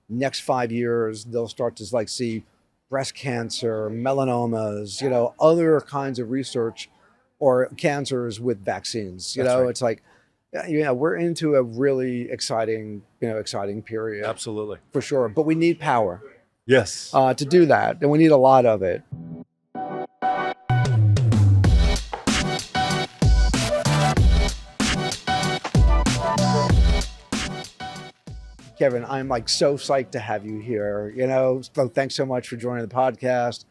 next 5 years, they'll start to like see breast cancer, melanomas, other kinds of research or cancers with vaccines. That's right. It's like, yeah, we're into a really exciting period Absolutely. for sure. But we need power Yes. to do that, and we need a lot of it. Kevin, I'm like so psyched to have you here. So thanks so much for joining the podcast.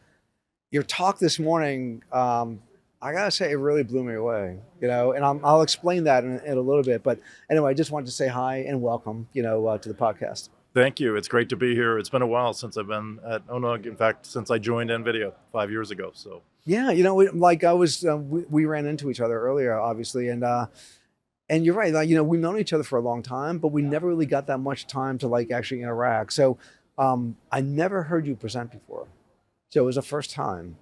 Your talk this morning, I gotta say, it really blew me away. And I'll explain that in a little bit. But anyway, I just wanted to say hi and welcome, to the podcast. Thank you. It's great to be here. It's been a while since I've been at ONUG. In fact, since I joined NVIDIA 5 years ago. So Yeah, like I was, we ran into each other earlier, obviously, and you're right. Like, we've known each other for a long time, but we never really got that much time to like actually interact. So, I never heard you present before, so it was the first time,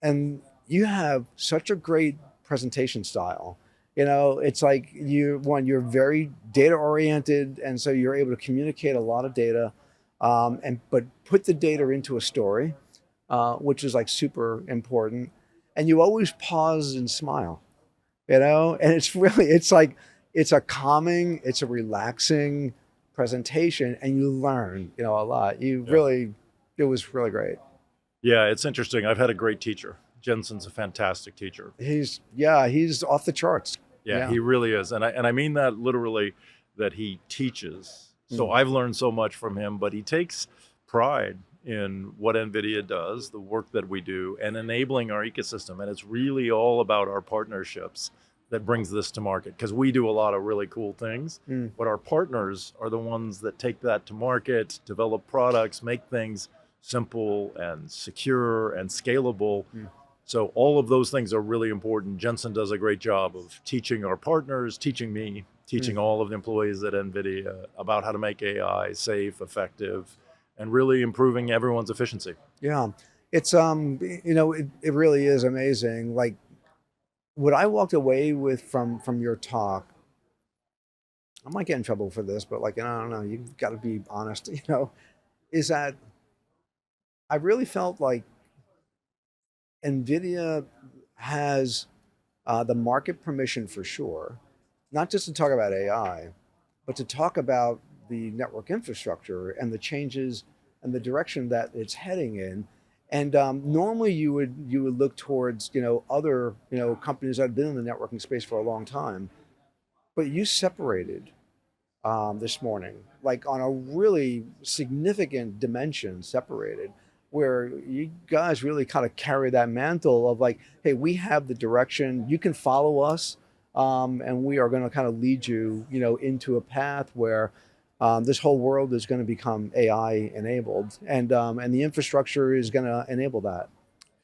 and you have such a great presentation style. It's like you're very data oriented, and so you're able to communicate a lot of data, and but put the data into a story, which is like super important. And you always pause and smile, and it's like, it's a calming, it's a relaxing presentation, and you learn, a lot. yeah, It was really great. yeah, it's interesting. I've had a great teacher. Jensen's a fantastic teacher. He's off the charts. Yeah, Yeah. he really is, and I mean that literally. That he teaches. So Mm. I've learned so much from him, but he takes pride in what NVIDIA does, the work that we do, and enabling our ecosystem. And it's really all about our partnerships that brings this to market, because we do a lot of really cool things, Mm. but our partners are the ones that take that to market, develop products, make things simple and secure and scalable. Mm. So all of those things are really important. Jensen does a great job of teaching our partners, teaching me, teaching Mm. all of the employees at NVIDIA about how to make AI safe, effective, and really improving everyone's efficiency. Yeah. It's it really is amazing. Like, what I walked away with from your talk, I might get in trouble for this, but like, I don't know, you've got to be honest, is that I really felt like NVIDIA has the market permission for sure, not just to talk about AI, but to talk about the network infrastructure and the changes and the direction that it's heading in. And normally you would look towards other companies that have been in the networking space for a long time, but you separated this morning, like on a really significant dimension, separated, where you guys really kind of carry that mantle of like, hey, we have the direction, you can follow us, and we are going to kind of lead you, into a path where this whole world is going to become AI enabled, and the infrastructure is going to enable that.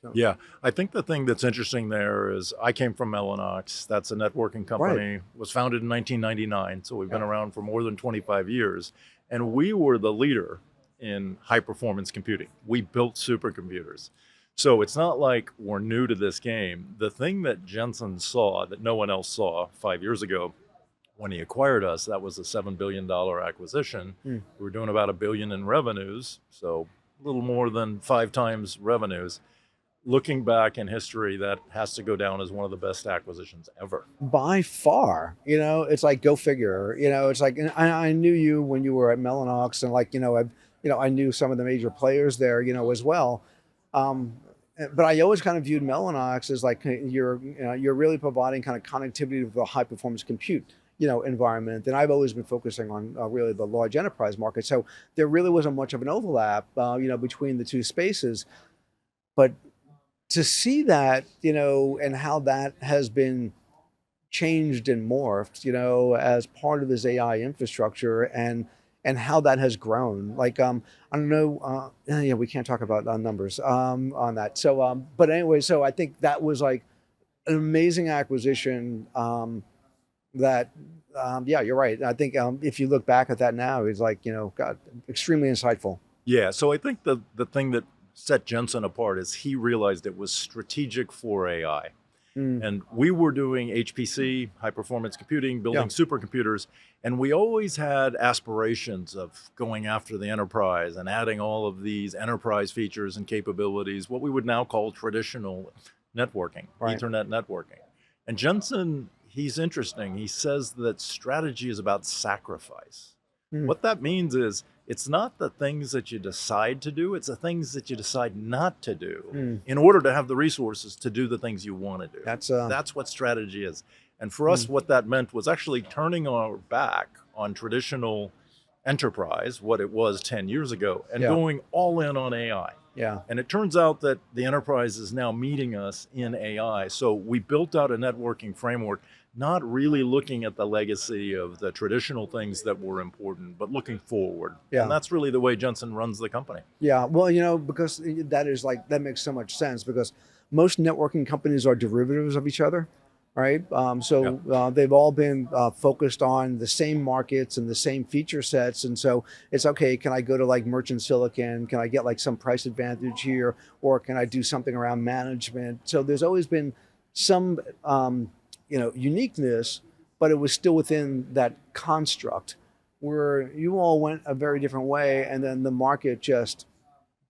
So, Yeah, I think the thing that's interesting there is I came from Mellanox. That's a networking right. company, was founded in 1999. So we've been Yeah. around for more than 25 years. And we were the leader in high performance computing. We built supercomputers. So it's not like we're new to this game. The thing that Jensen saw that no one else saw 5 years ago when he acquired us, that was a $7 billion acquisition. Mm. We were doing about $1 billion in revenues, so a little more than 5 times revenues. Looking back in history, that has to go down as one of the best acquisitions ever. By far, it's like, go figure. It's like, and I knew you when you were at Mellanox, and like, I knew some of the major players there, as well. Um, but I always kind of viewed Mellanox as like, you're really providing kind of connectivity to the high performance compute, environment. And I've always been focusing on really the large enterprise market. So there really wasn't much of an overlap, between the two spaces. But to see that, and how that has been changed and morphed, as part of this AI infrastructure, and how that has grown. Like, I don't know, yeah, we can't talk about numbers on that. So, but anyway, so I think that was like an amazing acquisition. That, yeah, you're right. I think if you look back at that now, it's like, God, extremely insightful. Yeah, so I think the thing that set Jensen apart is he realized it was strategic for AI. Mm, And we were doing HPC, high performance computing, yeah. building supercomputers, And we always had aspirations of going after the enterprise and adding all of these enterprise features and capabilities, what we would now call traditional networking, Right. Ethernet networking. And Jensen, he's interesting. He says that strategy is about sacrifice. Hmm. What that means is it's not the things that you decide to do, it's the things that you decide not to do in order to have the resources to do the things you want to do. That's what strategy is. And for us, what that meant was actually turning our back on traditional enterprise, what it was 10 years ago, and going all in on AI. Yeah. And it turns out that the enterprise is now meeting us in AI. So we built out a networking framework, not really looking at the legacy of the traditional things that were important, but looking forward. Yeah. And that's really the way Jensen runs the company. Yeah. Well, because that makes so much sense, because most networking companies are derivatives of each other. Right. They've all been focused on the same markets and the same feature sets. And so it's okay. Can I go to like merchant silicon? Can I get like some price advantage here? Or can I do something around management? So there's always been some, uniqueness, but it was still within that construct where you all went a very different way. And then the market just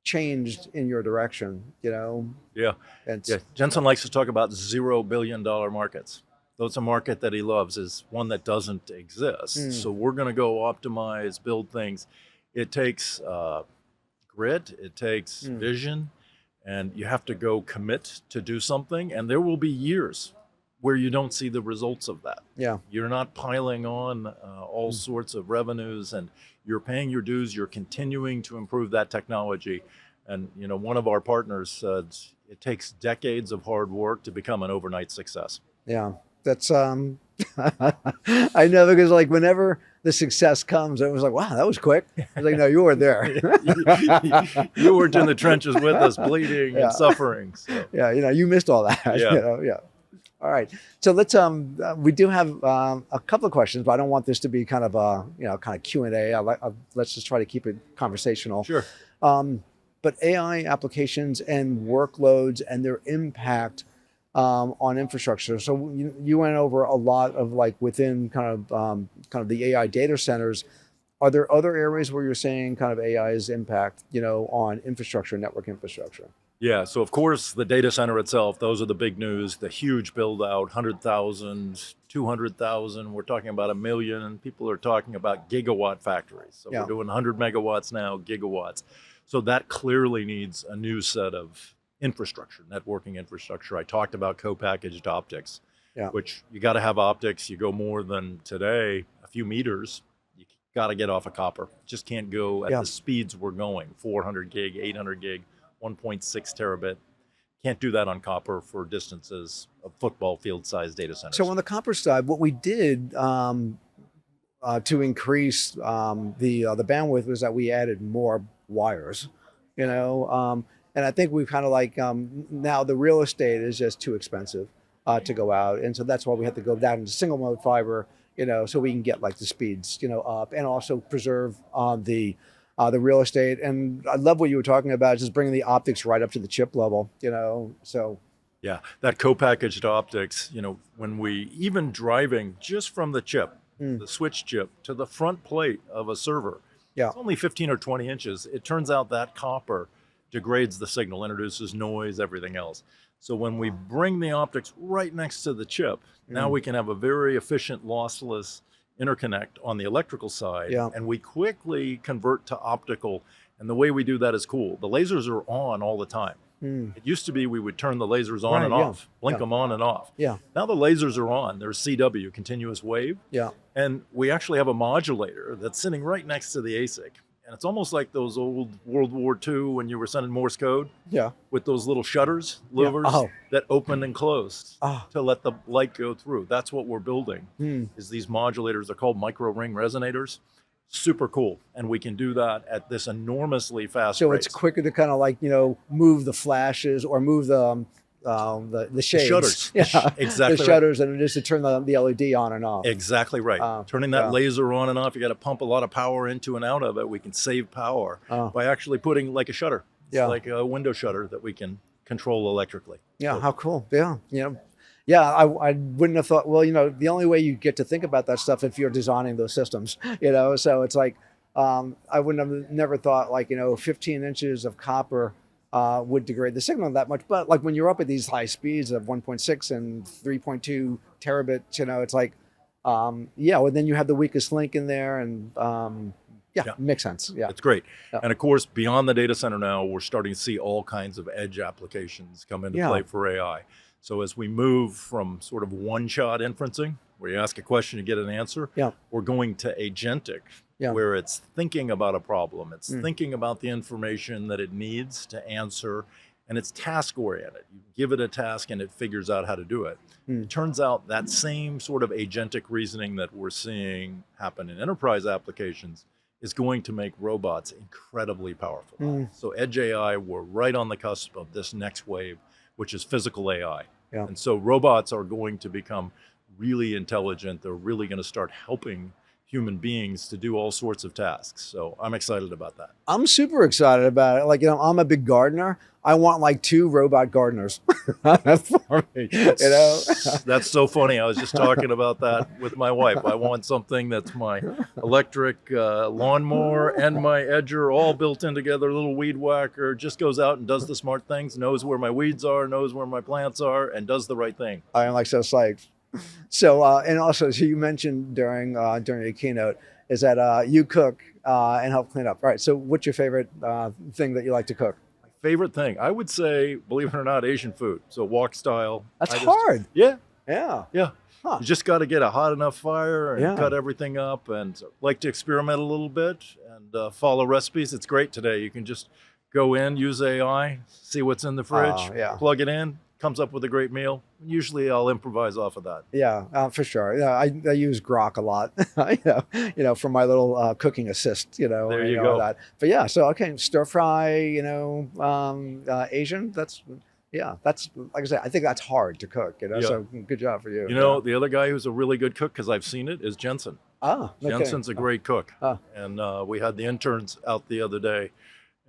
changed in your direction, Yeah. Jensen likes to talk about $0 billion markets. That's a market that he loves, is one that doesn't exist. So we're going to go optimize, build things. It takes grit, it takes vision, and you have to go commit to do something. And there will be years where you don't see the results of that. Yeah. You're not piling on all sorts of revenues, and you're paying your dues. You're continuing to improve that technology. And one of our partners said it takes decades of hard work to become an overnight success. Yeah, that's I know, because like whenever the success comes, it was like, wow, that was quick. I was like, no, you weren't there. You weren't in the trenches with us, bleeding and suffering. So. Yeah, you missed all that. Yeah. All right. So let's we do have a couple of questions, but I don't want this to be kind of a Q&A. Let's just try to keep it conversational. Sure. But AI applications and workloads and their impact on infrastructure. So you went over a lot of like within kind of the AI data centers. Are there other areas where you're saying kind of AI's impact, on infrastructure, network infrastructure? Yeah, so of course the data center itself, those are the big news, the huge build out, 100,000, 200,000, we're talking about 1 million, and people are talking about gigawatt factories. So we're doing 100 megawatts now, gigawatts. So that clearly needs a new set of infrastructure, networking infrastructure. I talked about co-packaged optics, which you got to have optics. You go more than today, a few meters, you got to get off of copper. Just can't go at the speeds we're going, 400 gig, 800 gig, 1.6 terabit. Can't do that on copper for distances of football field sized data centers. So on the copper side, what we did to increase the bandwidth was that we added more wires, and I think we've kind of like now the real estate is just too expensive to go out, and so that's why we have to go down into single mode fiber, so we can get like the speeds up and also preserve the real estate. And I love what you were talking about, just bringing the optics right up to the chip level, so. Yeah, that co-packaged optics, when we, even driving just from the chip, the switch chip to the front plate of a server, it's only 15 or 20 inches. It turns out that copper degrades the signal, introduces noise, everything else. So when we bring the optics right next to the chip, now we can have a very efficient lossless interconnect on the electrical side, and we quickly convert to optical. And the way we do that is cool. The lasers are on all the time. It used to be we would turn the lasers on and off, blink them on and off. Now the lasers are on. There's CW, continuous wave. And we actually have a modulator that's sitting right next to the ASIC. And it's almost like those old World War II when you were sending Morse code with those little shutters, louvers that opened and closed to let the light go through. That's what we're building, is these modulators. They're called micro ring resonators. Super cool. And we can do that at this enormously fast rate. So it's quicker to kind of like, move the flashes or move the shades. The shutters. Exactly. The shutters, and it is to turn the LED on and off. Exactly right. Turning that laser on and off, you got to pump a lot of power into and out of it. We can save power by actually putting like a shutter. It's like a window shutter that we can control electrically. Yeah, how cool. Yeah. Yeah, I wouldn't have thought. Well, the only way you get to think about that stuff if you're designing those systems. So it's like I wouldn't have never thought like 15 inches of copper would degrade the signal that much. But like when you're up at these high speeds of 1.6 and 3.2 terabits, it's like yeah. Well, then you have the weakest link in there, and yeah, Yeah. makes sense. Yeah, It's great. yeah, And of course, beyond the data center now, we're starting to see all kinds of edge applications come into yeah, play for AI. So as we move from sort of one-shot inferencing, where you ask a question and get an answer, yeah, we're going to agentic, yeah. where it's thinking about a problem, it's Mm, thinking about the information that it needs to answer, and it's task-oriented. You give it a task and it figures out how to do it. mm, It turns out that same sort of agentic reasoning that we're seeing happen in enterprise applications is going to make robots incredibly powerful. mm, So edge AI, we're right on the cusp of this next wave, which is physical AI. yeah. And so robots are going to become really intelligent. They're really going to start helping human beings to do all sorts of tasks. So I'm excited about that. I'm super excited about it. Like, I'm a big gardener. I want like 2 robot gardeners for me, That's so funny. I was just talking about that with my wife. I want something that's my electric lawnmower and my edger all built in together. A little weed whacker, just goes out and does the smart things, knows where my weeds are, knows where my plants are, and does the right thing. I am like so psyched. So, and also, so you mentioned during your keynote is that you cook and help clean up. All right. So, what's your favorite thing that you like to cook? Favorite thing, I would say, believe it or not, Asian food. So wok style. That's I just, hard. yeah, Yeah. yeah. Huh. You just got to get a hot enough fire and Yeah. cut everything up, and like to experiment a little bit and follow recipes. It's great today. You can just go in, use AI, see what's in the fridge, Yeah. plug it in, comes up with a great meal. Usually I'll improvise off of that. Yeah, for sure. Yeah, I use Grok a lot, for my little cooking assist, There you all go. that. But yeah, so okay, stir fry, Asian. That's like I said. I think that's hard to cook. Yeah. So good job for you. You know, the other guy who's a really good cook, because I've seen it, is Jensen. No Jensen's a kidding. great cook. Oh. And we had the interns out the other day.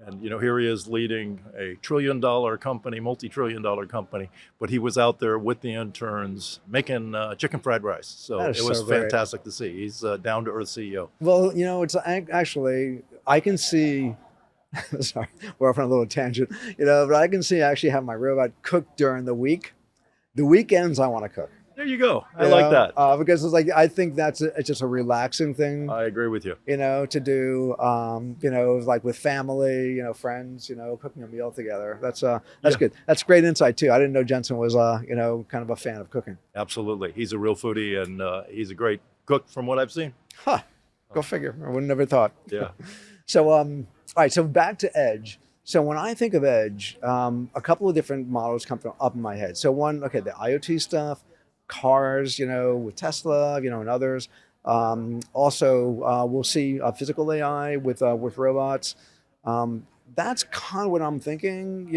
And, here he is leading a trillion-dollar company, multi-trillion-dollar company. But he was out there with the interns making chicken fried rice. So That it is was so great. fantastic to see. He's a down-to-earth CEO. Well, it's actually I can see. Sorry, we're off on a little tangent. But I can see actually have my robot cook during the week. The weekends I want to cook. There you go. I like that. Because it's like I think it's just a relaxing thing. I agree with you. To do, like with family, friends, cooking a meal together. That's Yeah. good. That's great insight too. I didn't know Jensen was, kind of a fan of cooking. Absolutely. He's a real foodie, and he's a great cook from what I've seen. Huh. Go figure. I would never thought. Yeah. So, all right. So back to Edge. So when I think of Edge, a couple of different models come up in my head. So one, okay, the IoT stuff, cars, with Tesla, and others. Also, we'll see physical AI with robots. That's kind of what I'm thinking.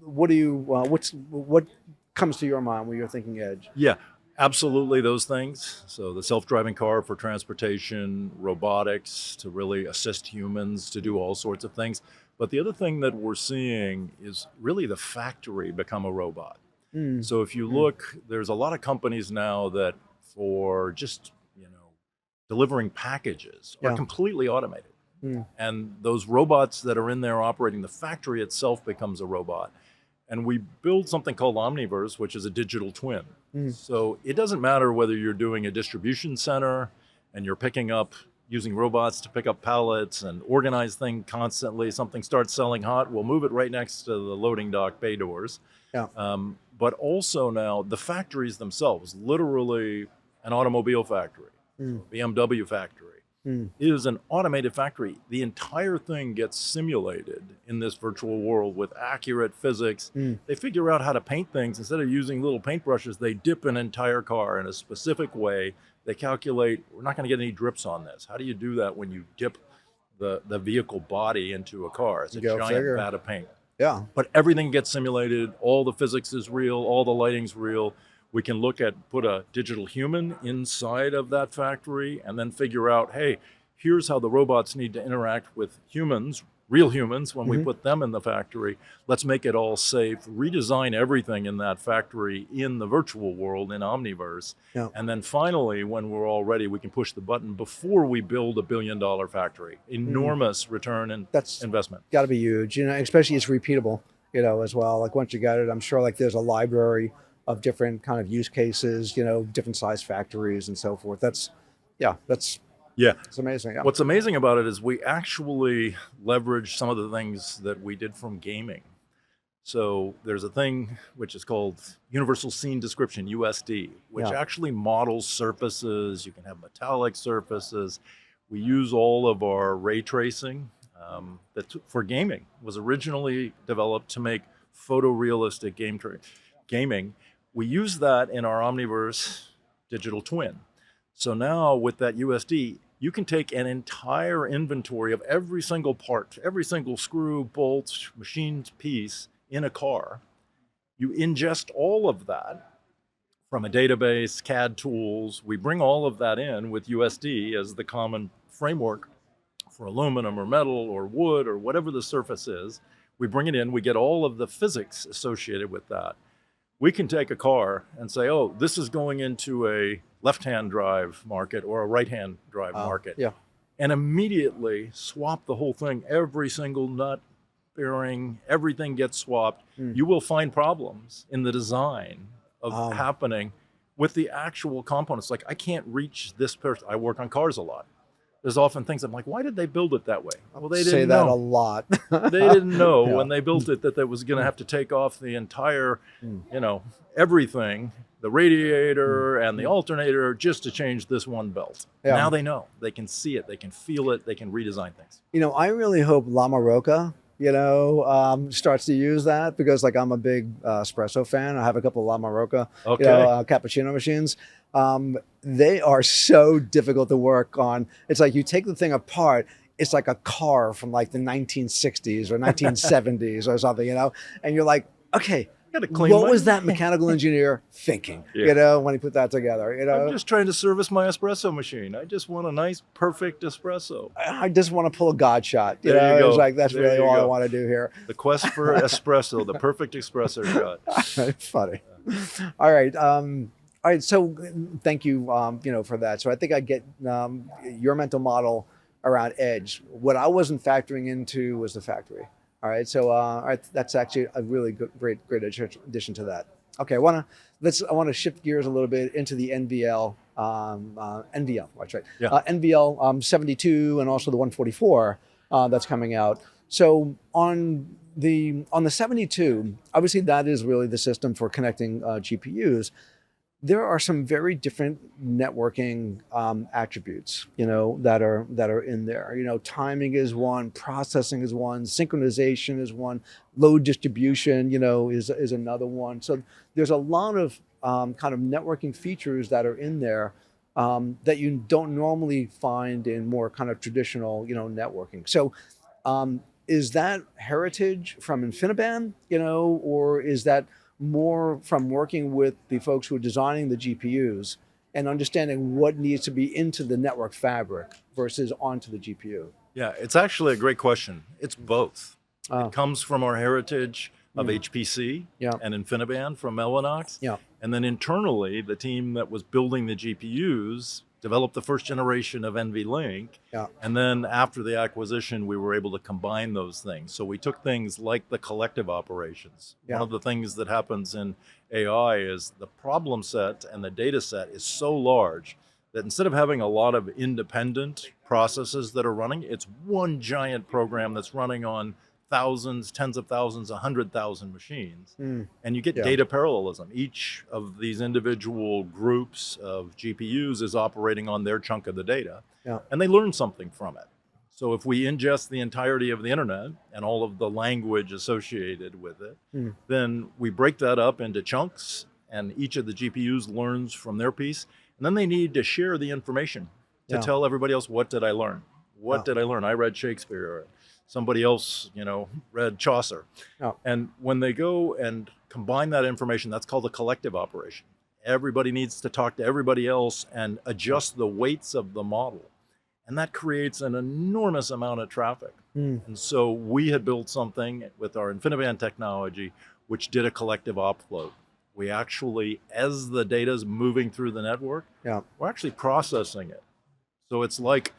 What comes to your mind when you're thinking Edge? Yeah, absolutely those things. So the self-driving car for transportation, robotics to really assist humans to do all sorts of things. But the other thing that we're seeing is really the factory become a robot. Mm, So if you look, there's a lot of companies now that for just, delivering packages are Yeah. completely automated. mm, And those robots that are in there operating the factory itself becomes a robot. And we build something called Omniverse, which is a digital twin. mm. So it doesn't matter whether you're doing a distribution center and you're picking up using robots to pick up pallets and organize things constantly. Something starts selling hot, we'll move it right next to the loading dock bay doors. Yeah. But also now the factories themselves, literally an automobile factory, Mm, BMW factory, mm. is an automated factory. The entire thing gets simulated in this virtual world with accurate physics. Mm. They figure out how to paint things. Instead of using little paintbrushes, they dip an entire car in a specific way. They calculate, we're not going to get any drips on this. How do you do that when you dip the vehicle body into a car? It's a Go giant figure. vat of paint. Yeah. But everything gets simulated. All the physics is real. All the lighting's real. We can put a digital human inside of that factory and then figure out, hey, here's how the robots need to interact with humans, real humans, when we put them in the factory. Let's make it all safe, redesign everything in that factory in the virtual world, in Omniverse. Yeah. And then finally, when we're all ready, we can push the button before we build $1 billion factory. Enormous return and That's investment. got to be huge, especially it's repeatable, as well. Like once you got it, I'm sure like there's a library of different kind of use cases, different size factories and so forth. That's it's amazing. Yeah. What's amazing about it is we actually leverage some of the things that we did from gaming. So there's a thing which is called Universal Scene Description, USD, which actually models surfaces. You can have metallic surfaces. We use all of our ray tracing that for gaming was originally developed to make photorealistic gaming. We use that in our Omniverse digital twin. So now with that USD, you can take an entire inventory of every single part, every single screw, bolt, machined piece in a car. You ingest all of that from a database, CAD tools. We bring all of that in with USD as the common framework for aluminum or metal or wood or whatever the surface is. We bring it in, we get all of the physics associated with that. We can take a car and say, oh, this is going into a left-hand drive market or a right-hand drive market. Yeah. And immediately swap the whole thing. Every single nut, bearing, everything gets swapped. You will find problems in the design of happening with the actual components. Like I can't reach this person. I work on cars a lot. There's often things I'm like, why did they build it that way? Well, they didn't say that know. a lot. They didn't know Yeah. when they built it that was going to have to take off the entire, everything, the radiator and the alternator just to change this one belt. Yeah. Now they know. They can see it. They can feel it. They can redesign things. I really hope Lama Roca, starts to use that because like I'm a big espresso fan. I have a couple of Lama Roca, cappuccino machines. They are so difficult to work on. It's like you take the thing apart. It's like a car from like the 1960s or 1970s or something, and you're like, okay, what was that mechanical engineer thinking, when he put that together? I'm just trying to service my espresso machine. I just want a nice, perfect espresso. I just want to pull a God shot. There you go. It's like, that's There really you all I go. want to do here. The quest for espresso, the perfect espresso shot. Funny. All right. All right. So thank you, for that. So I think I get your mental model around edge. What I wasn't factoring into was the factory. All right. So all right, that's actually a really good, great addition to that. Okay. I want to shift gears a little bit into the NVL. NVL. That's right. Yeah. NVL 72 and also the 144 that's coming out. So on the 72, obviously that is really the system for connecting GPUs. There are some very different networking attributes, that are in there. Timing is one, processing is one, synchronization is one, load distribution, is another one. So there's a lot of kind of networking features that are in there that you don't normally find in more kind of traditional, networking. So is that heritage from InfiniBand, or is that more from working with the folks who are designing the GPUs and understanding what needs to be into the network fabric versus onto the GPU? Yeah, it's actually a great question. It's both. Oh. It comes from our heritage of HPC and InfiniBand from Mellanox. Yeah. And then internally, the team that was building the GPUs developed the first generation of NVLink. Yeah. And then after the acquisition, we were able to combine those things. So we took things like the collective operations. Yeah. One of the things that happens in AI is the problem set and the data set is so large that instead of having a lot of independent processes that are running, it's one giant program that's running on thousands, tens of thousands, 100,000 machines. And you get data parallelism. Each of these individual groups of GPUs is operating on their chunk of the data, and they learn something from it. So if we ingest the entirety of the internet and all of the language associated with it, then we break that up into chunks, and each of the GPUs learns from their piece, and then they need to share the information to tell everybody else, what did I learn? What did I learn? I read Shakespeare. Somebody else, read Chaucer. Oh. And when they go and combine that information, that's called a collective operation. Everybody needs to talk to everybody else and adjust the weights of the model. and that creates an enormous amount of traffic. Mm. And so we had built something with our InfiniBand technology, which did a collective offload. We actually, as the data is moving through the network, Yeah. we're actually processing it. So it's like,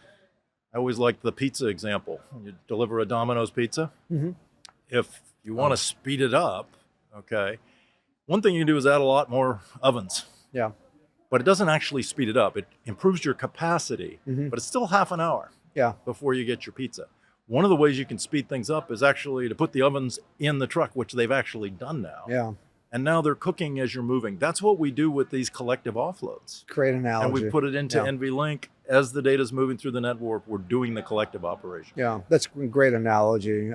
I always like the pizza example. You deliver a Domino's pizza. Mm-hmm. If you want to speed it up, okay, one thing you can do is add a lot more ovens. Yeah. But it doesn't actually speed it up. It improves your capacity, Mm-hmm. but it's still half an hour Yeah. before you get your pizza. One of the ways you can speed things up is actually to put the ovens in the truck, which they've actually done now. Yeah. And now they're cooking as you're moving. That's what we do with these collective offloads. Great analogy. And we put it into NVLink. As the data is moving through the network, we're doing the collective operation. Yeah, that's a great analogy.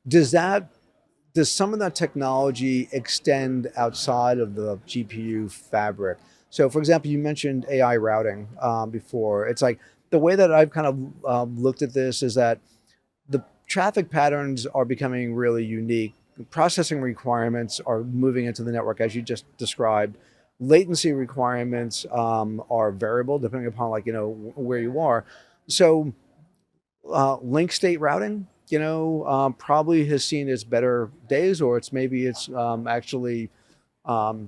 Does some of that technology extend outside of the GPU fabric? So, for example, you mentioned AI routing before. It's like the way that I've kind of looked at this is that the traffic patterns are becoming really unique. Processing requirements are moving into the network, as you just described. Latency requirements are variable depending upon, like, where you are. So, link state routing, probably has seen its better days, or it's actually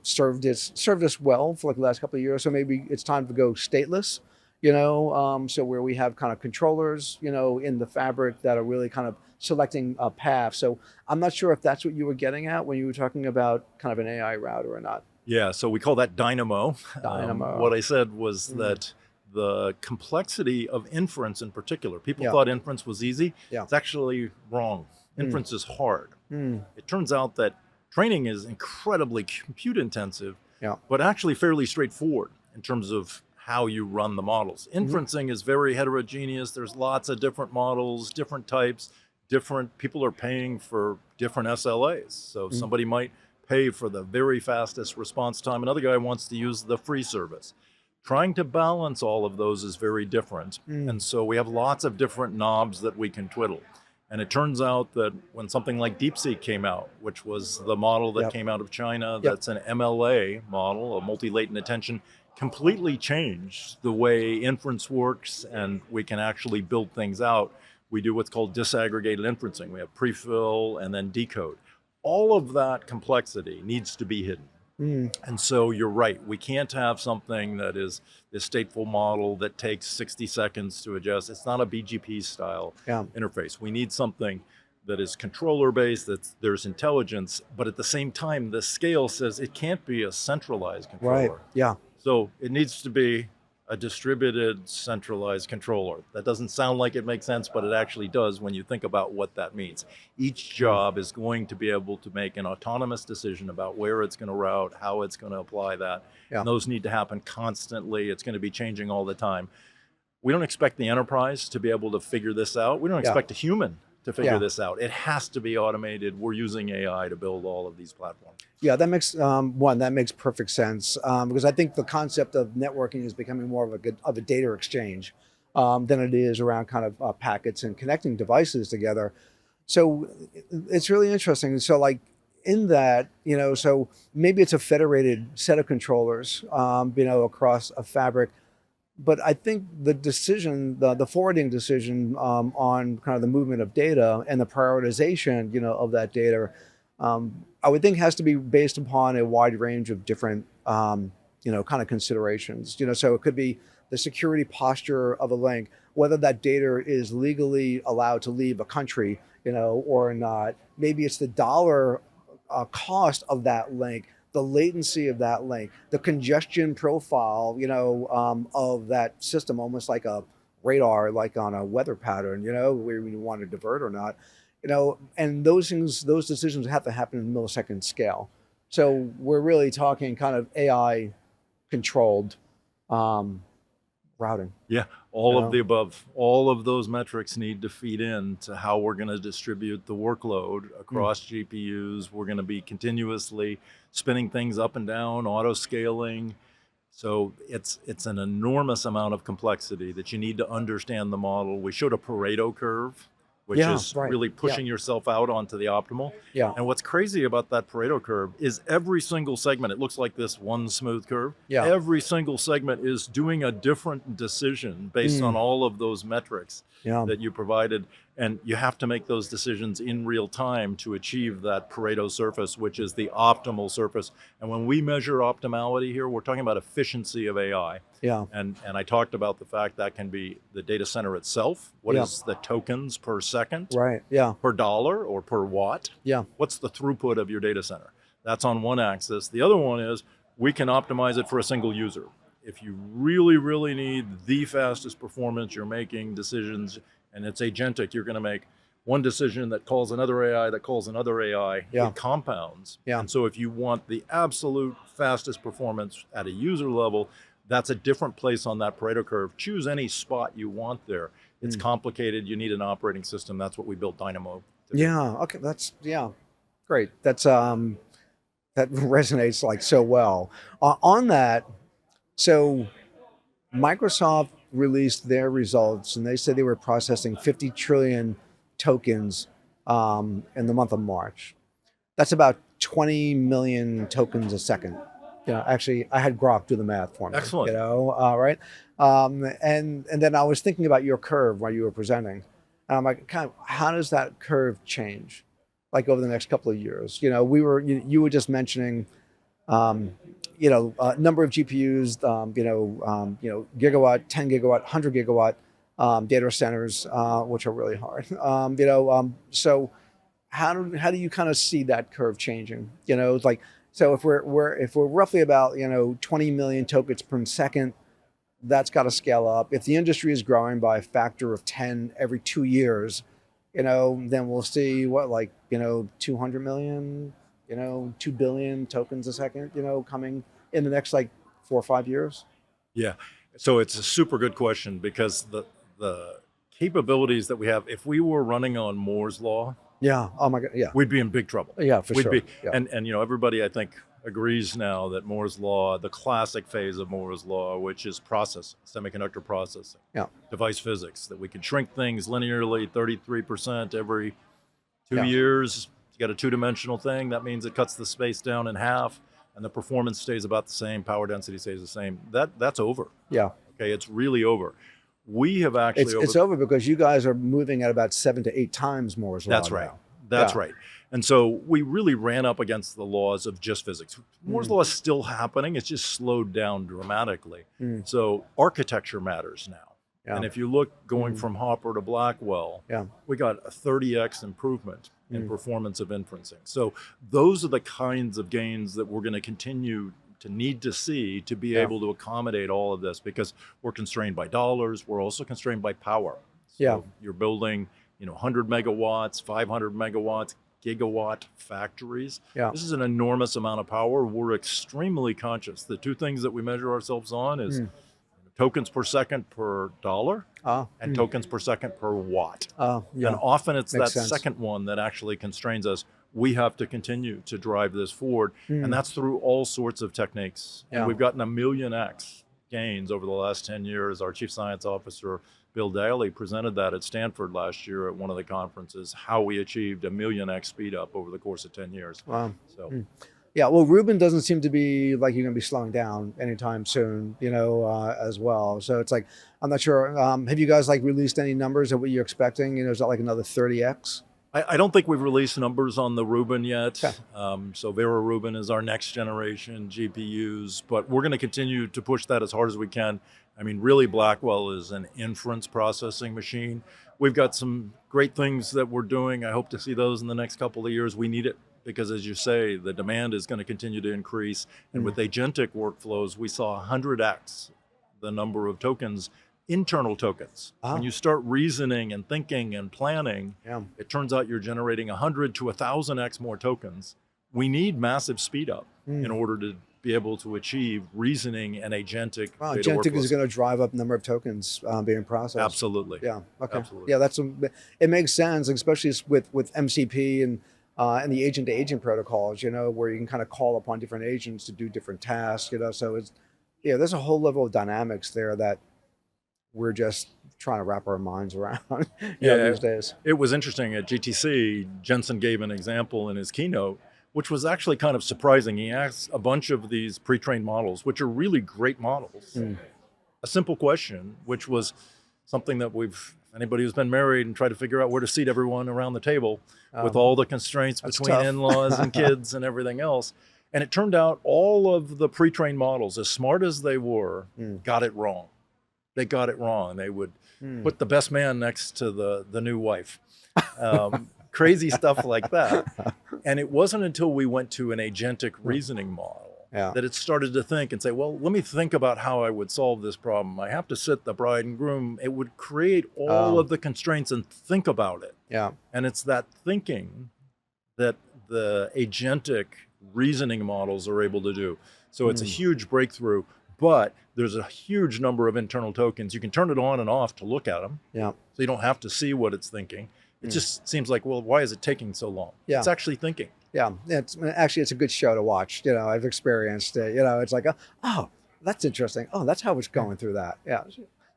served us well for like the last couple of years. So maybe it's time to go stateless, so where we have kind of controllers, in the fabric that are really kind of selecting a path. So I'm not sure if that's what you were getting at when you were talking about kind of an AI router or not. Yeah, so we call that Dynamo. Dynamo. What I said was that the complexity of inference in particular, people Yeah. thought inference was easy. Yeah. It's actually wrong. Inference is hard. Mm. It turns out that training is incredibly compute intensive, Yeah. but actually fairly straightforward in terms of how you run the models. Inferencing is very heterogeneous. There's lots of different models, different types, different people are paying for different SLAs. So somebody might pay for the very fastest response time. Another guy wants to use the free service. Trying to balance all of those is very different. And so we have lots of different knobs that we can twiddle. And it turns out that when something like DeepSeek came out, which was the model that came out of China, that's an MLA model, a multi-latent attention, completely changed the way inference works, and we can actually build things out. We do what's called disaggregated inferencing. We have prefill and then decode. All of that complexity needs to be hidden. And so you're right, we can't have something that is this stateful model that takes 60 seconds to adjust. It's not a BGP style interface. We need something that is controller based, that there's intelligence, but at the same time, the scale says it can't be a centralized controller. Right. Yeah. So it needs to be a distributed, centralized controller. That doesn't sound like it makes sense, but it actually does when you think about what that means. Each job is going to be able to make an autonomous decision about where it's going to route, how it's going to apply that. Yeah. And those need to happen constantly. It's going to be changing all the time. We don't expect the enterprise to be able to figure this out. We don't expect a human to figure this out. It has to be automated. We're using AI to build all of these platforms. Yeah, that makes perfect sense, because I think the concept of networking is becoming more of a data exchange than it is around kind of packets and connecting devices together. So it's really interesting. So like in that, so maybe it's a federated set of controllers, across a fabric. But I think the decision, the forwarding decision on kind of the movement of data and the prioritization, of that data, I would think has to be based upon a wide range of different, kind of considerations. So it could be the security posture of a link, whether that data is legally allowed to leave a country, or not. Maybe it's the dollar cost of that link, the latency of that link, the congestion profile, of that system, almost like a radar, like on a weather pattern, where you want to divert or not, and those decisions have to happen in millisecond scale. So we're really talking kind of AI controlled routing. Yeah, all of the above. All of those metrics need to feed into how we're going to distribute the workload across GPUs. We're going to be continuously spinning things up and down, auto scaling. So it's an enormous amount of complexity that you need to understand the model. We showed a Pareto curve which Yeah, is right. really Yeah, pushing yourself out onto the optimal. yeah, And what's crazy about that Pareto curve is every single segment, it looks like this one smooth curve. yeah. Every single segment is doing a different decision based on Mm, all of those metrics yeah, that you provided. And you have to make those decisions in real time to achieve that Pareto surface, which is the optimal surface. And when we measure optimality here, we're talking about efficiency of AI. yeah, And I talked about the fact that can be the data center itself. What yeah. is the tokens per second, Right. Yeah, per dollar, or per watt? yeah. What's the throughput of your data center? That's on one axis. The other one is we can optimize it for a single user. If you really, really need the fastest performance, you're making decisions and it's agentic, you're going to make one decision that calls another AI, that calls another AI, Yeah, it compounds. yeah. And so if you want the absolute fastest performance at a user level, that's a different place on that Pareto curve. Choose any spot you want there. It's Mm. complicated. You need an operating system. That's what we built Dynamo to do. Yeah. Okay. That's yeah. Great. That's that resonates like so well. On that, so Microsoft released their results and they said they were processing 50 trillion tokens in the month of March. That's about 20 million tokens a second. Actually, I had Grok do the math for me. Excellent. Right? And then I was thinking about your curve while you were presenting. And I'm like, kind of, how does that curve change, like over the next couple of years? You were just mentioning, number of GPUs, gigawatt, 10 gigawatt, 100 gigawatt data centers, which are really hard. So how do you kind of see that curve changing? It's like, so if we're roughly about 20 million tokens per second, that's got to scale up. If the industry is growing by a factor of 10 every 2 years, then we'll see what, like 200 million, 2 billion tokens a second, coming in the next like 4 or 5 years. Yeah. So it's a super good question because the capabilities that we have, if we were running on Moore's law, Yeah. Oh my God. Yeah. we'd be in big trouble. Yeah, for We'd sure. be, Yeah. and everybody I think agrees now that Moore's law, the classic phase of Moore's law, which is processing, semiconductor processing, Yeah. device physics, that we can shrink things linearly 33% every 2 Yeah. years. You got a two-dimensional thing, that means it cuts the space down in half, and the performance stays about the same, power density stays the same. That's over. Yeah. Okay, it's really over. We have actually It's over because you guys are moving at about 7 to 8 times Moore's law That's right. now. That's Yeah. right. And so we really ran up against the laws of just physics. Moore's law is still happening. It's just slowed down dramatically. Mm. So architecture matters now. Yeah. And if you look going from Hopper to Blackwell, Yeah. we got a 30x improvement in Mm. performance of inferencing. So those are the kinds of gains that we're going to continue to need to see to be Yeah. able to accommodate all of this, because we're constrained by dollars. We're also constrained by power. So Yeah. you're building 100 megawatts, 500 megawatts, gigawatt factories. Yeah. This is an enormous amount of power. We're extremely conscious. The two things that we measure ourselves on is tokens per second per dollar and tokens per second per watt. Yeah. And often it's Makes that sense. second one that actually constrains us. We have to continue to drive this forward, and that's through all sorts of techniques. Yeah. And we've gotten a million X gains over the last 10 years. Our chief science officer, Bill Daly, presented that at Stanford last year at one of the conferences, how we achieved a million X speed up over the course of 10 years. Wow. So Yeah, well, Ruben doesn't seem to be like you're going to be slowing down anytime soon, as well. So it's like, I'm not sure. Have you guys like released any numbers of what you're expecting? Is that like another 30x? I don't think we've released numbers on the Rubin yet. Okay. So Vera Rubin is our next generation GPUs, but we're going to continue to push that as hard as we can. I mean, really, Blackwell is an inference processing machine. We've got some great things that we're doing. I hope to see those in the next couple of years. We need it because, as you say, the demand is going to continue to increase. And with agentic workflows, we saw 100x the number of tokens, internal tokens. When you start reasoning and thinking and planning, it turns out you're generating 100 to 1,000x more tokens. We need massive speed up in order to be able to achieve reasoning and agentic data Agentic workflows. is going to drive up the number of tokens being processed. Absolutely. Yeah. Okay. Absolutely. Yeah, it makes sense, especially with MCP and the agent-to-agent protocols. Where you can kind of call upon different agents to do different tasks. So there's a whole level of dynamics there that we're just trying to wrap our minds around, Yeah, these days. it was interesting at GTC. Jensen gave an example in his keynote, which was actually kind of surprising. He asked a bunch of these pre-trained models, which are really great models, Mm. a simple question, which was something that anybody who's been married and tried to figure out where to seat everyone around the table with all the constraints That's between tough. in-laws and kids and everything else. And it turned out all of the pre-trained models, as smart as they were, got it wrong. They got it wrong. They would put the best man next to the new wife. Crazy stuff like that. And it wasn't until we went to an agentic reasoning model that it started to think and say, well, let me think about how I would solve this problem. I have to sit the bride and groom. It would create all of the constraints and think about it. Yeah. And it's that thinking that the agentic reasoning models are able to do. So it's a huge breakthrough, but there's a huge number of internal tokens. You can turn it on and off to look at them. Yeah. So you don't have to see what it's thinking. It just seems like, well, why is it taking so long? Yeah. It's actually thinking. Yeah, it's a good show to watch. I've experienced it. It's like, oh, that's interesting. Oh, that's how it's going through that. Yeah,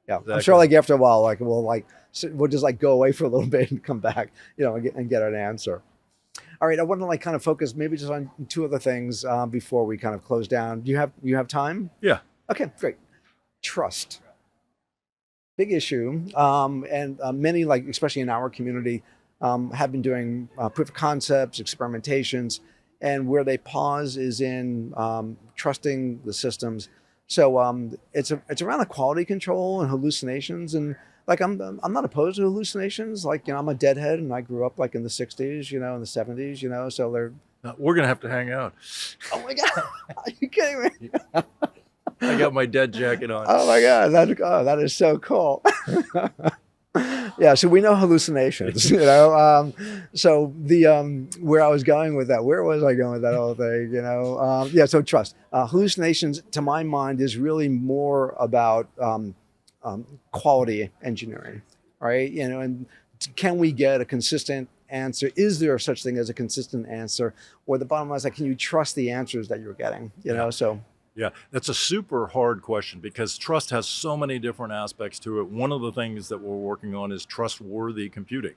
yeah. Exactly. I'm sure, like after a while, like we'll just like go away for a little bit and come back, and get an answer. All right, I want to like kind of focus maybe just on two other things before we kind of close down. Do you have time? Yeah. Okay, great. Trust, big issue, and many, like especially in our community, have been doing proof of concepts, experimentations, and where they pause is in trusting the systems. So it's around the quality control and hallucinations, and like I'm not opposed to hallucinations. Like I'm a deadhead, and I grew up like in the '60s, in the '70s, so they're. We're gonna have to hang out. Oh my God, are you kidding me? I got my dead jacket on. Oh my God, that is so cool. Yeah, so we know hallucinations, so the where I was going with that, where was I going with that whole thing, yeah, so trust. Hallucinations, to my mind, is really more about quality engineering, right? And can we get a consistent answer? Is there such thing as a consistent answer? Or the bottom line is like, can you trust the answers that you're getting, so. Yeah, that's a super hard question because trust has so many different aspects to it. One of the things that we're working on is trustworthy computing.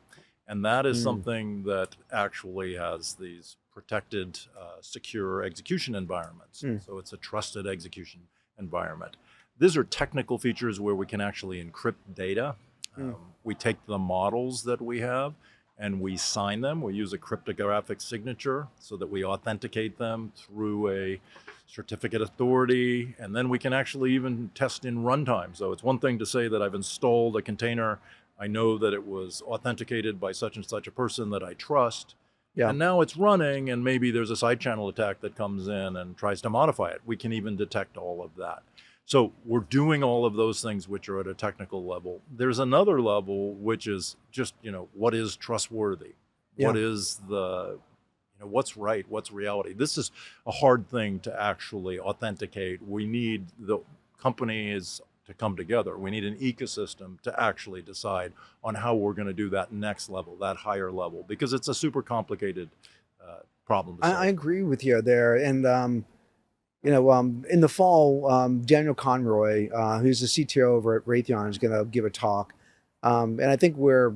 And that is something that actually has these protected, secure execution environments. So it's a trusted execution environment. These are technical features where we can actually encrypt data. We take the models that we have and we sign them. We use a cryptographic signature so that we authenticate them through a certificate authority, and then we can actually even test in runtime. So it's one thing to say that I've installed a container, I know that it was authenticated by such and such a person that I trust, and now it's running, and maybe there's a side channel attack that comes in and tries to modify it. We can even detect all of that. So we're doing all of those things which are at a technical level. There's another level which is just, what is trustworthy? What is what's right? What's reality? This is a hard thing to actually authenticate. We need the companies to come together. We need an ecosystem to actually decide on how we're going to do that next level, that higher level, because it's a super complicated problem to solve. I agree with you there. And, in the fall, Daniel Conroy, who's the CTO over at Raytheon, is going to give a talk. And I think where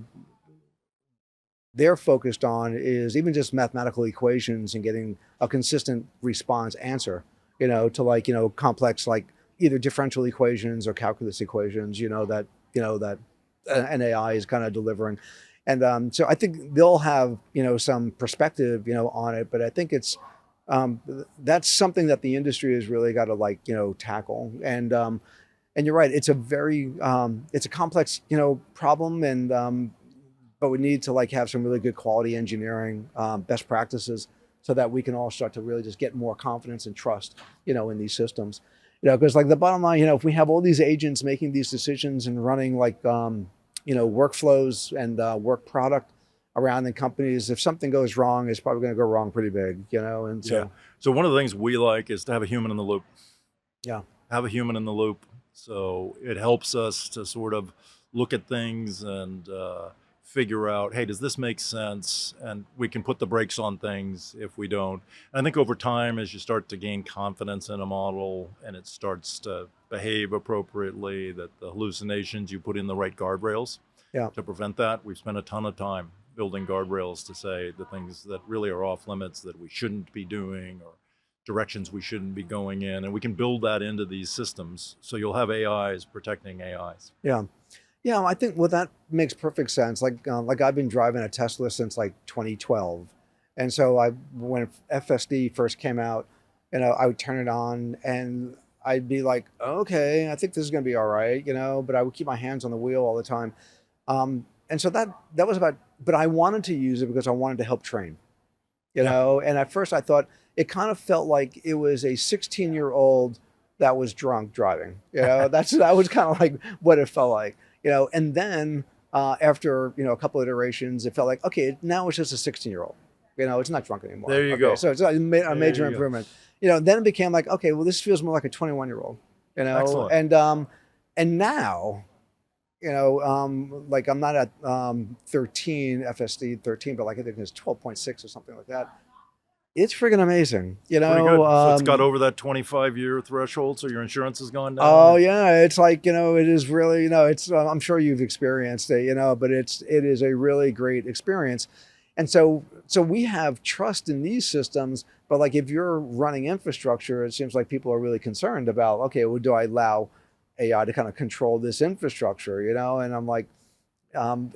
they're focused on is even just mathematical equations and getting a consistent response answer, to like, complex, like either differential equations or calculus equations, that an AI is kind of delivering. And so I think they'll have, some perspective, on it, but I think it's, that's something that the industry has really got to like, tackle. And you're right. It's a complex, problem. And, but we need to like have some really good quality engineering, best practices so that we can all start to really just get more confidence and trust, in these systems, because like the bottom line, if we have all these agents making these decisions and running like, workflows and work product around the companies, if something goes wrong, it's probably going to go wrong pretty big, and so. Yeah. So one of the things we like is to have a human in the loop. Yeah. Have a human in the loop. So it helps us to sort of look at things and figure out, hey, does this make sense? And we can put the brakes on things if we don't. And I think over time, as you start to gain confidence in a model and it starts to behave appropriately, that the hallucinations, you put in the right guardrails Yeah. to prevent that. We've spent a ton of time building guardrails to say the things that really are off limits that we shouldn't be doing, or directions we shouldn't be going in. And we can build that into these systems. So you'll have AIs protecting AIs. Yeah. Yeah, I think well that makes perfect sense. Like I've been driving a Tesla since like 2012, and so when FSD first came out, I would turn it on and I'd be like, okay, I think this is gonna be all right, but I would keep my hands on the wheel all the time. And so that was about. But I wanted to use it because I wanted to help train, Yeah. And at first I thought it kind of felt like it was a 16-year-old that was drunk driving. That was kind of like what it felt like. And then after a couple of iterations, it felt like okay, now it's just a 16-year-old. It's not drunk anymore. There you Okay, go. so it's a There major you go. improvement. Then it became like okay, well this feels more like a 21-year-old. Excellent. And now, like I'm not at 13 FSD 13, but like I think it's 12.6 or something like that. It's friggin' amazing. Pretty good. So it's got over that 25-year threshold, so your insurance has gone down. Oh yeah, it's like it is really it's I'm sure you've experienced it, but it is a really great experience, and so we have trust in these systems. But like if you're running infrastructure, it seems like people are really concerned about okay, well, do I allow AI to kind of control this infrastructure? And I'm like, and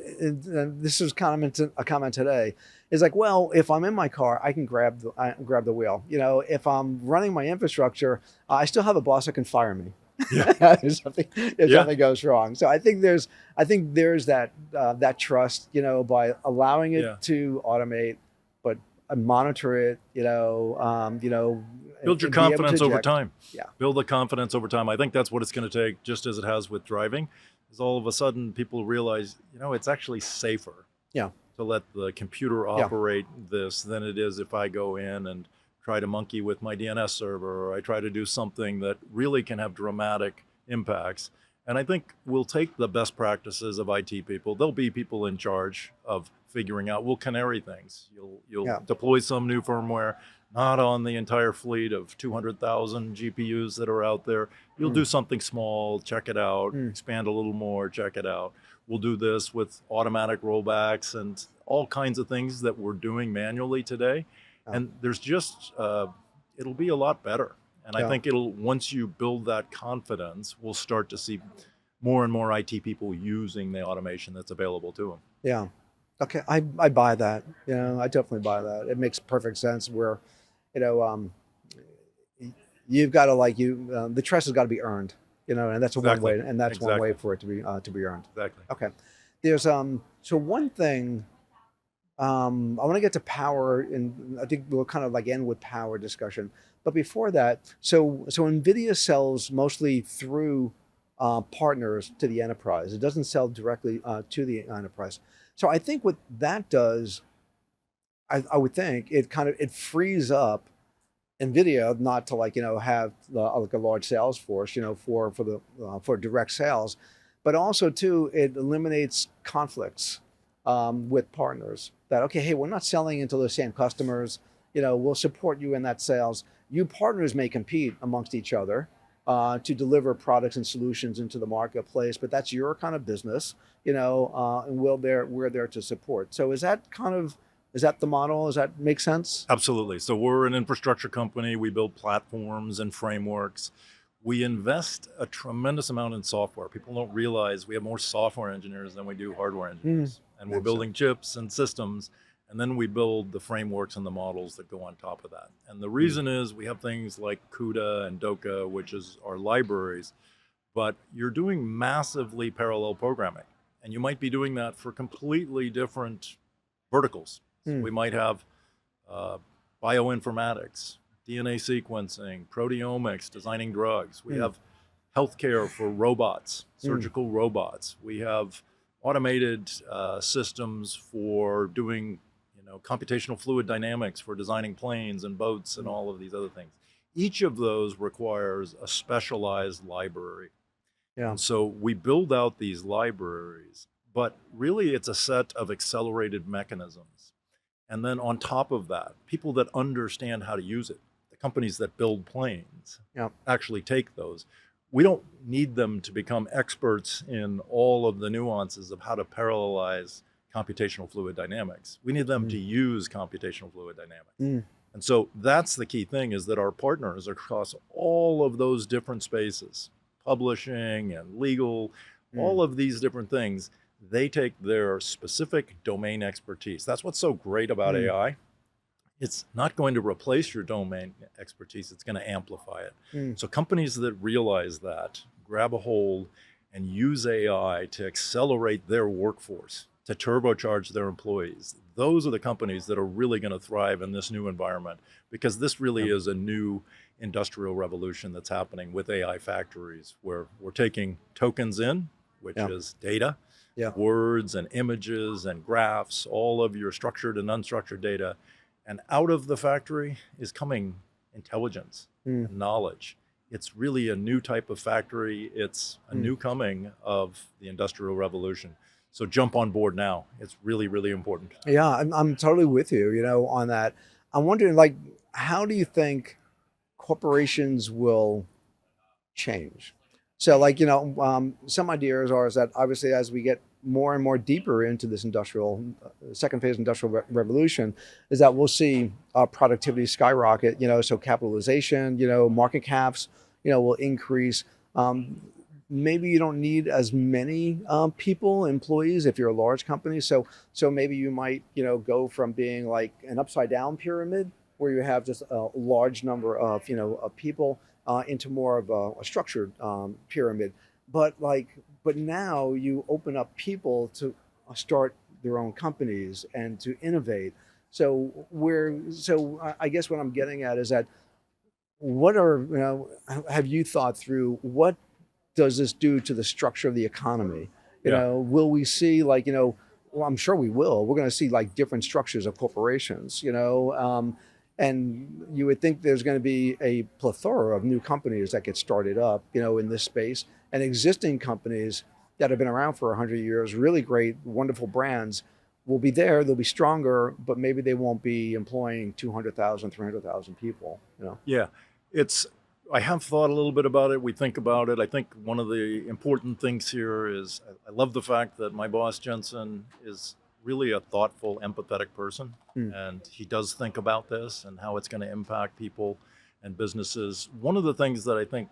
this was kind of a comment today. Is like, well, if I'm in my car, I can grab the wheel. If I'm running my infrastructure, I still have a boss that can fire me Yeah. if something goes wrong. So I think there's that trust, by allowing it Yeah. to automate, but monitor it, Build your and be able to confidence over eject. time. Yeah. Build the confidence over time. I think that's what it's going to take, just as it has with driving, is all of a sudden people realize, it's actually safer Yeah. to let the computer operate this than it is if I go in and try to monkey with my DNS server, or I try to do something that really can have dramatic impacts. And I think we'll take the best practices of IT people. There'll be people in charge of figuring out, we'll canary things. You'll Yeah. deploy some new firmware, not on the entire fleet of 200,000 GPUs that are out there. You'll do something small, check it out, expand a little more, check it out. We'll do this with automatic rollbacks and all kinds of things that we're doing manually today. And there's just, it'll be a lot better. And I think once you build that confidence, we'll start to see more and more IT people using the automation that's available to them. Yeah. Okay. I buy that. I definitely buy that. It makes perfect sense where, you've got to the trust has got to be earned, and that's one way, and that's one way for it to be earned. Exactly. Okay. There's so one thing I want to get to power, and I think we'll kind of end with power discussion. But before that, so NVIDIA sells mostly through partners to the enterprise. It doesn't sell directly to the enterprise. So I think what that does, I would think it frees up NVIDIA not to have like a large sales force, for direct sales, but also too it eliminates conflicts with partners. That okay, hey, we're not selling into the same customers. We'll support you in that sales. You partners may compete amongst each other to deliver products and solutions into the marketplace, but that's your kind of business, and we're there to support. So is that the model? Does that make sense? Absolutely. So we're an infrastructure company. We build platforms and frameworks. We invest a tremendous amount in software. People don't realize we have more software engineers than we do hardware engineers. And we're building chips and systems, and then we build the frameworks and the models that go on top of that. And the reason is we have things like CUDA and Doka, which is our libraries, but you're doing massively parallel programming. And you might be doing that for completely different verticals. So we might have bioinformatics, DNA sequencing, proteomics, designing drugs. We have healthcare for robots, surgical robots. We have automated systems for doing, computational fluid dynamics for designing planes and boats and all of these other things. Each of those requires a specialized library. Yeah. And so we build out these libraries, but really it's a set of accelerated mechanisms. And then on top of that, people that understand how to use it, the companies that build planes actually take those, we don't need them to become experts in all of the nuances of how to parallelize computational fluid dynamics. We need them to use computational fluid dynamics. And so that's the key thing, is that our partners across all of those different spaces, publishing and legal, all of these different things, they take their specific domain expertise. That's what's so great about AI. It's not going to replace your domain expertise, it's going to amplify it. So companies that realize that, grab a hold and use AI to accelerate their workforce, to turbocharge their employees, those are the companies that are really going to thrive in this new environment, because this really is a new industrial revolution that's happening with AI factories, where we're taking tokens in, which is data, words and images and graphs, all of your structured and unstructured data. And out of the factory is coming intelligence and knowledge. It's really a new type of factory. It's a new coming of the Industrial Revolution. So jump on board now. It's really, really important. Yeah, I'm totally with you, on that. I'm wondering, like, how do you think corporations will change? So, like, some ideas are is that obviously as we get more and more deeper into this second phase industrial revolution, is that we'll see productivity skyrocket, so capitalization, market caps, will increase. Maybe you don't need as many employees if you're a large company. So maybe you might, go from being like an upside down pyramid where you have just a large number of, of people into more of a structured pyramid. But now you open up people to start their own companies and to innovate. So I guess what I'm getting at is that have you thought through what does this do to the structure of the economy? Will we see well, I'm sure we will. We're going to see like different structures of corporations, and you would think there's going to be a plethora of new companies that get started up, in this space, and existing companies that have been around for 100 years, really great, wonderful brands, will be there. They'll be stronger, but maybe they won't be employing 200,000, 300,000 people. Yeah, I have thought a little bit about it. We think about it. I think one of the important things here is I love the fact that my boss, Jensen, is really a thoughtful, empathetic person. And he does think about this and how it's going to impact people and businesses. One of the things that I think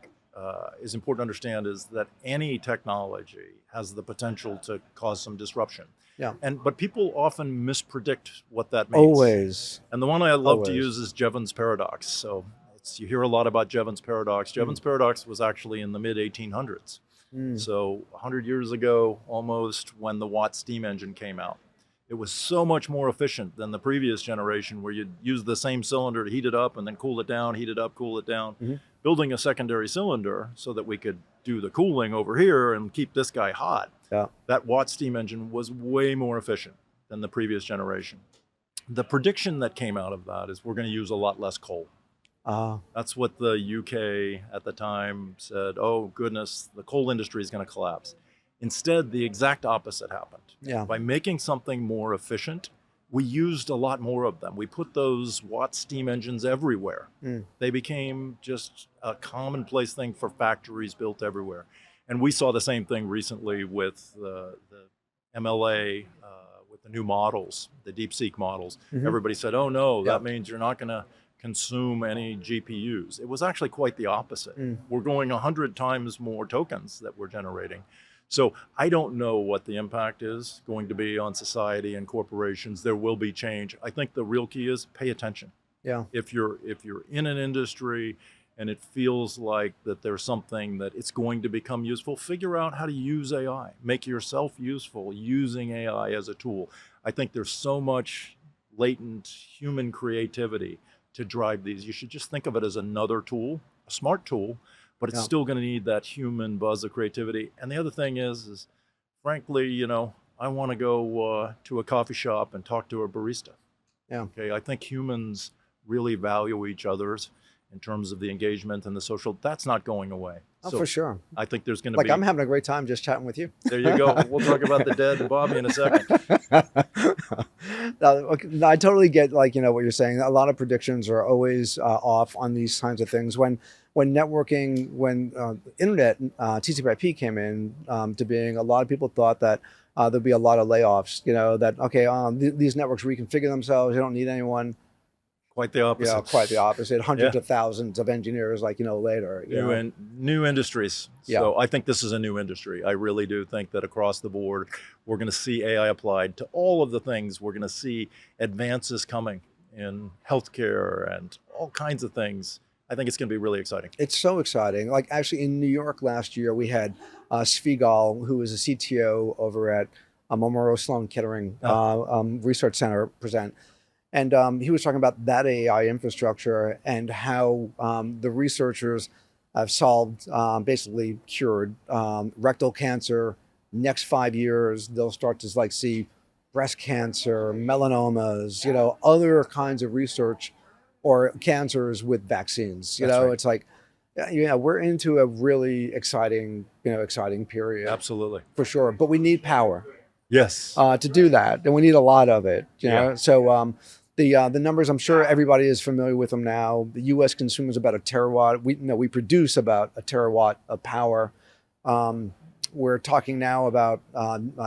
is important to understand is that any technology has the potential to cause some disruption. But people often mispredict what that means. Always. And the one I love to use is Jevons paradox. So you hear a lot about Jevons paradox. Jevons paradox was actually in the mid 1800s. So 100 years ago, almost, when the Watt steam engine came out. It was so much more efficient than the previous generation, where you'd use the same cylinder to heat it up and then cool it down, heat it up, cool it down. Building a secondary cylinder so that we could do the cooling over here and keep this guy hot. That Watt steam engine was way more efficient than the previous generation. The prediction that came out of that is we're going to use a lot less coal. That's what the UK at the time said, oh goodness, the coal industry is going to collapse. Instead, the exact opposite happened. By making something more efficient, we used a lot more of them. We put those Watt steam engines everywhere. They became just a commonplace thing for factories built everywhere. And we saw the same thing recently with the MLA, with the new models, the DeepSeek models. Everybody said, oh no, that means you're not going to consume any GPUs. It was actually quite the opposite. We're going 100 times more tokens that we're generating. So I don't know what the impact is going to be on society and corporations. There will be change. I think the real key is pay attention. If you're in an industry and it feels like that there's something that it's going to become useful, figure out how to use AI. Make yourself useful using AI as a tool. I think there's so much latent human creativity to drive these. You should just think of it as another tool, a smart tool, but it's still going to need that human buzz of creativity. And the other thing is frankly, I want to go to a coffee shop and talk to a barista. Okay, I think humans really value each other's in terms of the engagement and the social. That's not going away. Oh, so for sure. I think there's going to be. I'm having a great time just chatting with you. There you go. We'll talk about the dead and Bobby in a second. No, I totally get what you're saying. A lot of predictions are always off on these kinds of things. When when networking, when internet, TCP/IP came in to being, a lot of people thought that there'd be a lot of layoffs. That okay, these networks reconfigure themselves; they don't need anyone. Quite the opposite. Quite the opposite. Hundreds Yeah. of thousands of engineers, later. New industries. Yeah. So I think this is a new industry. I really do think that across the board, we're going to see AI applied to all of the things. We're going to see advances coming in healthcare and all kinds of things. I think it's going to be really exciting. It's so exciting. Like actually in New York last year, we had Svigal, who was a CTO over at Memorial Sloan Kettering Research Center, present. And he was talking about that AI infrastructure and how the researchers have solved, basically cured rectal cancer. Next 5 years, they'll start to see breast cancer, melanomas, other kinds of research or cancers with vaccines. That's right. It's like, we're into a really exciting period. Absolutely. For sure. But we need power. Yes. To do that, and we need a lot of it. Yeah. So the numbers, I'm sure everybody is familiar with them now. The U.S. consumes about a terawatt. We produce about a terawatt of power. We're talking now about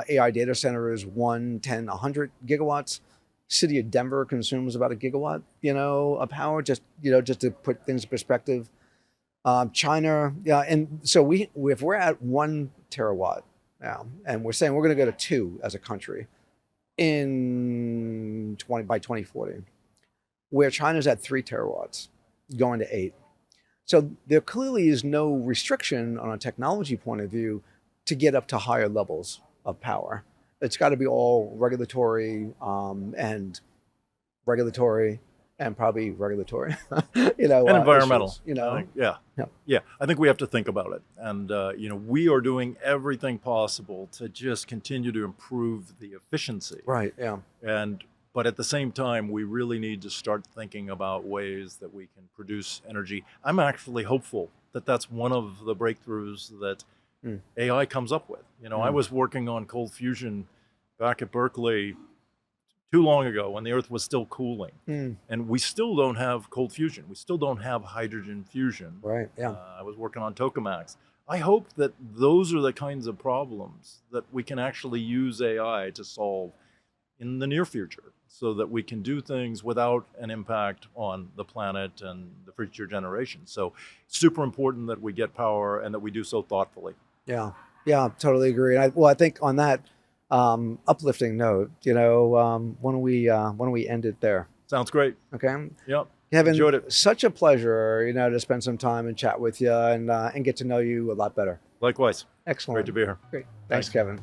AI data centers, 1, 10, 100 gigawatts. City of Denver consumes about a gigawatt, of power. Just to put things in perspective. China, and so if we're at 1 terawatt now, and we're saying we're going to go to 2 as a country by 2040, where China's at 3 terawatts, going to 8. So there clearly is no restriction on a technology point of view to get up to higher levels of power. It's got to be all regulatory and probably regulatory, and environmental. Issues, Yeah. I think we have to think about it, and we are doing everything possible to just continue to improve the efficiency. Right. Yeah. But at the same time, we really need to start thinking about ways that we can produce energy. I'm actually hopeful that that's one of the breakthroughs that AI comes up with. I was working on cold fusion back at Berkeley too long ago when the Earth was still cooling, and we still don't have cold fusion. We still don't have hydrogen fusion. Right. Yeah. I was working on tokamaks. I hope that those are the kinds of problems that we can actually use AI to solve in the near future, so that we can do things without an impact on the planet and the future generations. So super important that we get power and that we do so thoughtfully. Yeah. Totally agree. And I think on that uplifting note, why don't we end it there? Sounds great. Okay. Yep. Kevin, enjoyed it. Such a pleasure, to spend some time and chat with you and get to know you a lot better. Likewise. Excellent. Great to be here. Great. Thanks, Kevin.